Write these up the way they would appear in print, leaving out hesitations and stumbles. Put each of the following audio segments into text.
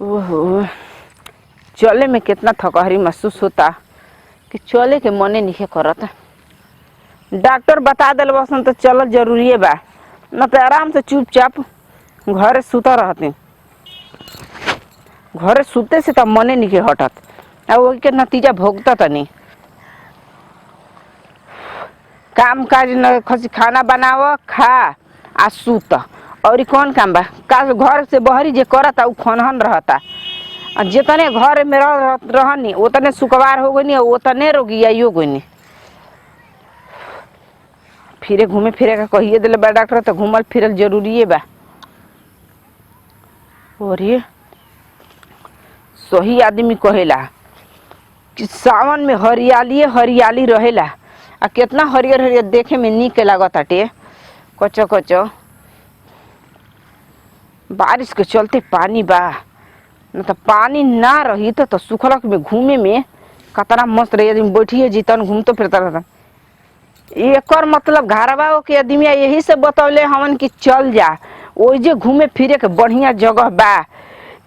ओहो, चले में कितना थकहरी महसूस होता कि चले के मने नहीं करत। डॉक्टर बता दिल बसन तो चल जरूरी बा, न तो आराम से चुपचाप घरे सुता रहते। घरे सुते से तब मने नहीं हटत, अब वही के नतीजा भोगता तनी। काम काज न खसी, खाना बनाव खा आ सुत, और कौन काम बा? का घर से बहरी जे करता उ खनहन रहता। जितने घर में रहनी उतने सुकवार हो गई, उतने रोगी आइयो गई। फिरे घूमे फिरे का कहिए दिले बा डॉक्टर, तो घूमल फिरल जरूरी बा। और ये सही आदमी कहेला कि सावन में हरियाली हरियाली रहेला। आ कितना हरियर हरियर देखे में नीक लागताटे। कचो कचो बारिश के चलते पानी बा, न तो पानी ना रही तो सुखलक में घूमे में कितना मस्त रही। आदमी बैठिए जीतन घूमते फिरता रहता। एकर मतलब घरवा के आदमी यही से बतौले हमन कि चल जा ओइजे घूमे फिरे के बढ़िया जगह बा,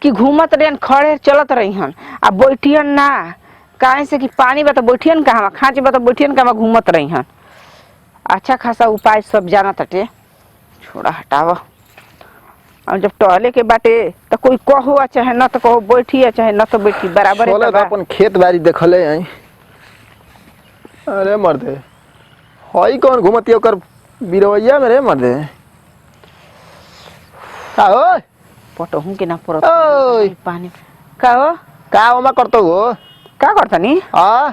कि घूमत रहन खड़े चलत रहीहन आ बैठियन ना। काहे से कि पानी बा तो बैठियन कहाँ, खाँच बा तो बैठियन कहाँ, घूमत रहीहन। अच्छा खासा उपाय सब जाना तटे, छोड़ा हटावा। और जब टहले के बाटे तो कोई कहो चाहे न तो कहो, बैठिए चाहे न तो बैठी, बराबर है। अपन खेत बाड़ी देखले हैं। अरे मर्दे हई कौन घूमती ओकर बिरवैया में रे मर्दे? का हो पटहूं के ना पड़त ओए पानी। का हो? का ओमा करतो हो? का करतनी? आ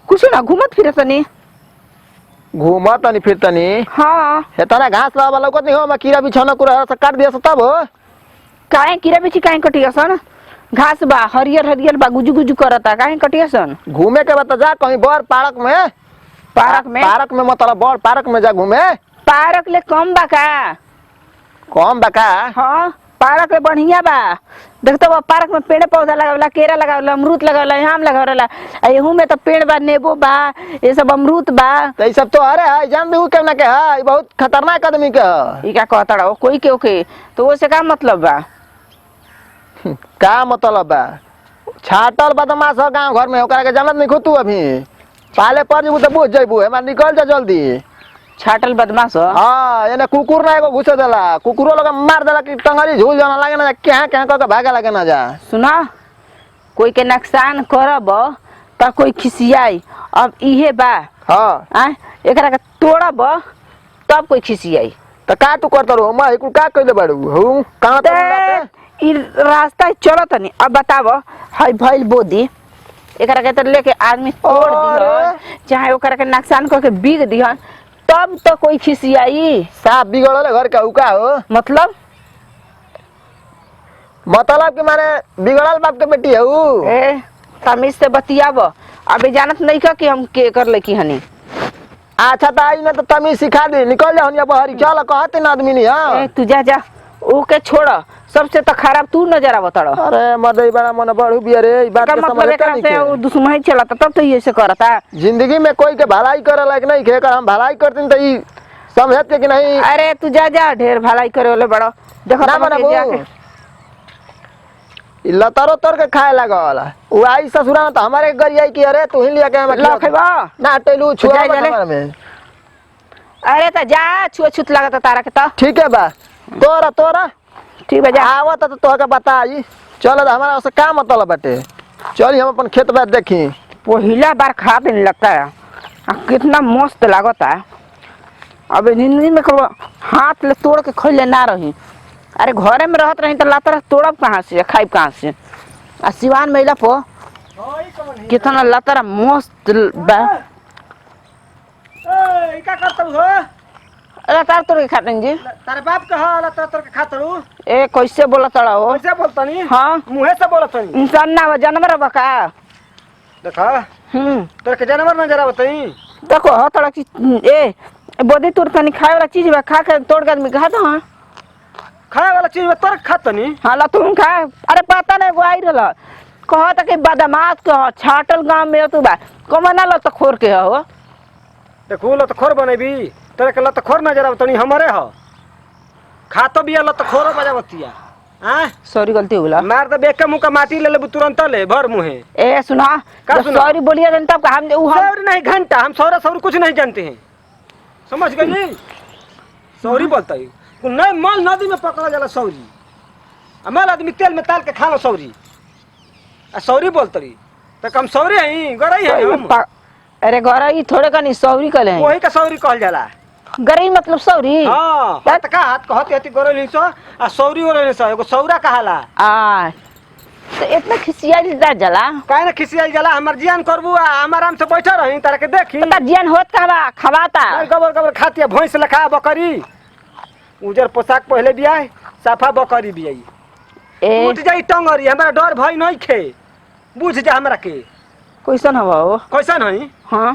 कुछ ना, घूमत फिरत तनी। घूमत तनी फिरतनी? हाँ। हेतना घास लावा लौकत नहीं हो, मैं कीड़ा बिछौना कुरा से काट दिया तब हो। काहे कीड़ा बिछी काहे कटिया सन? घास बा हरियर हरियर बा, गुजु गुजु करता, काहे कटिया सन? घूमे के बता जा कहीं बड़ पार्क में। पार्क में मतलब बड़ पार्क में जा घूमे। पार्क ले कम बा का? कम बा का? हाँ पार्क ले बढ़िया बा। देखते बा पार्क में पेड़ पौधा लगावला, केरा लगावला, अमरूद लगावला, आम लगावला। एहू में तो पेड़ बा, नींबू बा, ये सब अमरूद बा। तो ये सब तो अरे है जान दू के ना के है, बहुत खतरनाक आदमी के है। ई का कहता रहो कोई के ओके, तो वो से का मतलब बा? का मतलब बा? छाटल बदमाश हो गांव घर में, ओकरा के जानत नहीं खुतू अभी। पाले पर जबू तो बुझ जइबू, हमार निकल जा जल्दी। छाटल बदमाश हो? हां एने कुकुर ना एगो घुसे देला, कुकुरो लोग मार देला कि टंगरी झूल जाना लागे ना, क्या क्या क के भागे लागे ना जा। सुना, कोई के नुकसान करब त कोई खिसियाई, अब इहे बा। हां आ एकरा के तोड़ब तब कोई खिसियाई। त का तू करत रहो? मैं एकु का कइले बाड़ू? हूं कहां त ई रास्ता चलत नहीं। अब बताव, हई भइल बोदी, एकरा के त लेके आदमी तोड़ दिहन, चाहे ओकरा के नुकसान करके बिग दिहन, तब तो कोई खिसियाई। साफ बिगड़ले घर का उका हो? मतलब कि माने बिगड़ल बाप के बेटी है ऊ? ए तमीज से बतियाव। अबे जानत नहीं का कि हम के कर ले की हनी। अच्छा त आई ना तो तमीज सिखा दे, निकल जा हनिया बहरी चल कहते ना आदमी नहीं। हां ए तू जा जा, ओके छोड़, सबसे तो खराब तू नजर आवतड़। अरे मर्दई बड़ा मन बड़ू बिया रे, ई बात का के मतलब समझ एकरा नहीं से के। दुश्मनी चलता तब तो ये से करता। जिंदगी में कोई के भलाई करे लायक नहीं के, कर हम भलाई करते तो ई समझत के कि नहीं। अरे तू जा जा, ढेर भलाई करे वाले बड़ो। देखो ना तब जाके ई लतारो तोड़ के खाए लागल। उ आई ससुरा में तो हमारे गरियाई की अरे तू ही लिया के हम लखबा ना टेलू छुआ जाए जाले। हमारे में। अरे त जा, छुआ-छूत लागत तारा के त। ठीक है बा, तोरा ठीक बा जा। आवत तो तोहके बताई। चल हमारा से का मतलब बाटे, चल हम अपन खेत बात देखी। पहिला बार खा भी नहीं लगता है, कितना मस्त लागता है। अब जिंदगी में कब हाथ ले तोड़ के खइले ना रही। अरे घरे में रहत रही तो लातर तोड़ब कहाँ से, खाइब कहाँ से? आ सिवान महिला पो कितना लातर मस्त बा। ए का करतू हो? लातर तोड़ के खाते जी। तारे बाप के ह लतार तोड़ के खातरू? ए कैसे बोला तड़ा हो? कैसे बोलतनी? हाँ मुंहे से बोलतनी? इंसान ना बा, जानवर बा का? देखा तोरे के जानवर नजर आवतई। देखो हो तड़ा की ए बोदी तोड़ तनी खाए वाला चीज बा, खा के तोड़ के आदमी खाता। हाँ खाए वाला चीज में तोड़ खातनी? हाँ ला तुम खा। अरे पता नहीं वो आई रहल, कहता कि बदमाश कह छाटल गांव में तू बा, कमना लो तो खोर के हो। देखू लो तो खोर बनेबी, तोरे के लो तो खोर नजर आवतनी हमरे ह। खातो बिया लो तो खोरो बजावतिया। हां सॉरी गलती हो गेला मार दे बेक के मुंह का माटी ले ले तुरंत ले भर मुंह है। ए सुना का जब सुना? सॉरी बोलिए जन तब हम सौरी नहीं घंटा हम सौरा सौर कुछ नहीं जानते हैं समझ गई सौरी बोलता है नहीं माल नदी में पकड़ा जाला सौरी माल आदमी तेल में ताल के खाना सौरी आ सौरी बोलतरी तो कम सौरी है गरई है हम अरे गौरा ई थोड़े का नहीं सॉरी कले हैं वही का सौरी कहल जाला गरई मतलब सॉरी हां हाथ का हाथ कहते हती गरई सो आ सौरी ओरे सो एगो सौरा कहाला आ तो इतना खिसियाली दा जला काहे ना खिसियाई जाला हमर जियान करबू आ हम आराम से बैठा रही तारा के देखी पता जियान होत कहबा खवाता गबर गबर खाती भैंस लखा बकरी उजर पोशाक पहले भी आए साफा बकरी भी आई ए उठ जाई टंगरी हमरा डर भई नहीं खे बुझ जा हमरा के कैसन हवा हो कैसन हई हां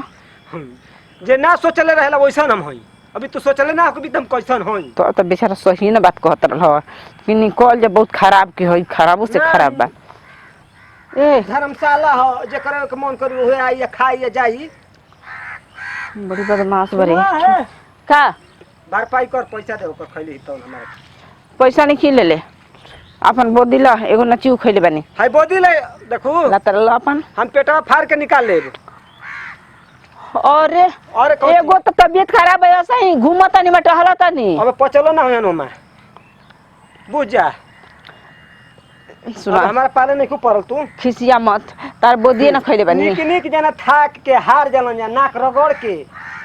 जे ना सोचले रहेला वैसन हम हई अभी तू सोचले ना कि हम कैसन हई तो बेचारा सही ना बात कहत रह कि निकल जे बहुत खराब के होई खराबो से खराब बा ए धर्मशाला हो जे करे के मन करी ओहे आई या खाई या जाई बड़ी बदमाश बरे है का भरपाई कर पैसा दे ओकर खैली तो हमरा पैसा नहीं खिले ले अपन बोदी ला एगो नचिउ खइले बानी हाय बोदी ले देखू ला तरल अपन हम पेटवा फाड़ के निकाल लेब और कौन एगो तो तबीयत खराब है ऐसा ही घूमता नहीं मैं टहलता नहीं अब पचलो ना होयन ओमा बुझ जा सुना हमारा पाले नहीं खूब परल तू खिसिया मत तार बोदिए ना खइले बानी निक निक जना थाक के हार जलन जा नाक रगड़ के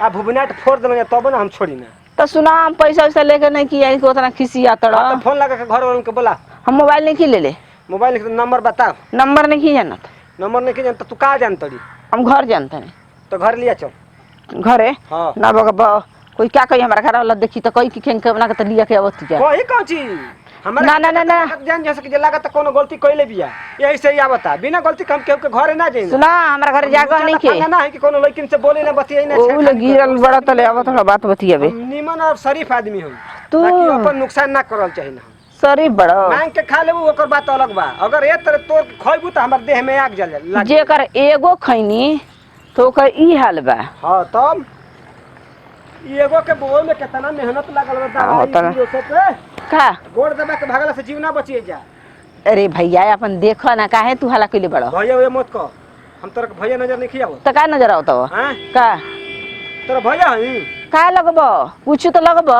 आ भुबनाट फोड़ देलन जा तब ना हम छोड़ी ना तो सुना हम पैसा वैसा लेके नहीं किया इनको उतना खिसिया तड़ा तो फोन लगा के घर वालों के बोला हम मोबाइल नहीं खिले ले मोबाइल के नंबर बता नंबर नहीं जानत नंबर नहीं जानता तू का जानतड़ी हम घर जानते नहीं तो घर लिया चल घरे हाँ ना बगा कोई क्या कही हमारा घर वाला देखी तो कोई की खेन के बना के तो लिया के आवत क्या कोई कौन चीज ना, ना, ना, ना। जान जैसे कि लगा तो कोनो गलती कइले बिया यही से या बता बिना गलती हम केहू के घरे ना जाई सुना हमारा घर जागा नहीं के ना है कि कोनो लड़किन से बोले ना बतियाई ना ओ ले गिरल बड़ा तले आवत थोड़ा बात बतियाबे निमन और शरीफ आदमी हो तू ताकि अपन नुकसान ना करल चाहिए ना सरी बड़ा मांग के खा लेबू ओकर बात अलग बा अगर ए तरह तोर खइबू त हमर देह में आग जल जाए जेकर एगो खैनी तो ओकर ई हाल बा हां तब एगो के बोल में कितना मेहनत लागल बा दवाई से पे का गोड़ दबा के भागला से जीव ना बचिए जा अरे भैया अपन देखो ना काहे तू हला कइले बड़ा भैया वे मत कह हम तोरा के भैया नजर नहीं खियाबो त का नजर आवत हो हैं का तोरा भैया हई का लगबो कुछ तो लगबो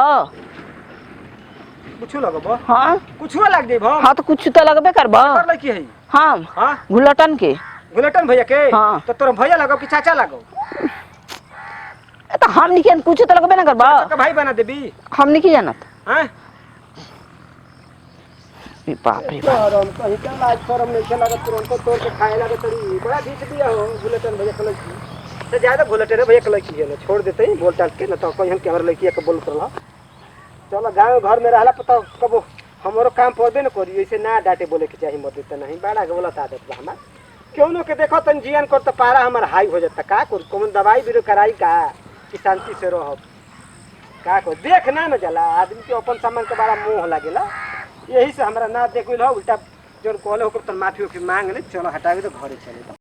कुछ लगबो हां कुछ लग जेबो हां तो कुछ तो लगबे करबो कर लकी हई हम हां गुलटन के गुलटन भैया के हाँ। तो तोरा भैया लगो कि चाचा लगो तो हम नहीं कुछ तो लगबे ना करबो चाचा का भाई बना देबी हम नहीं जानत हैं बाप रे बाप शरम कहीं का लाज शरम नहीं खेला तुरंत तोड़ के खाए लगे तरी बड़ा बीच दिया हो बुलेटिन भैया कल की से ज्यादा बुलेटिन भैया कल की है ना छोड़ देते ही बोल टाल के ना तो कहीं हम कैमरा लड़की के बोल करला चलो गांव घर में रहला पता कबो हमरो काम पड़बे न करी ऐसे ना डांटे बोले के चाहिए मत देते नहीं बड़ा के बोला आदत बा हमार क्यों नो के देखो तन जियन कर तो पारा हमार हाई हो जाता का कर कौन दवाई बीरो कराई का कि शांति से रहो का को देख ना न जाला आदमी के अपन सामान के बड़ा मोह लागेला यही से हमरा ना देखल हो उल्टा जोन कहले ओकर तन माफी मांग ले चलो हटावे तो घरे चले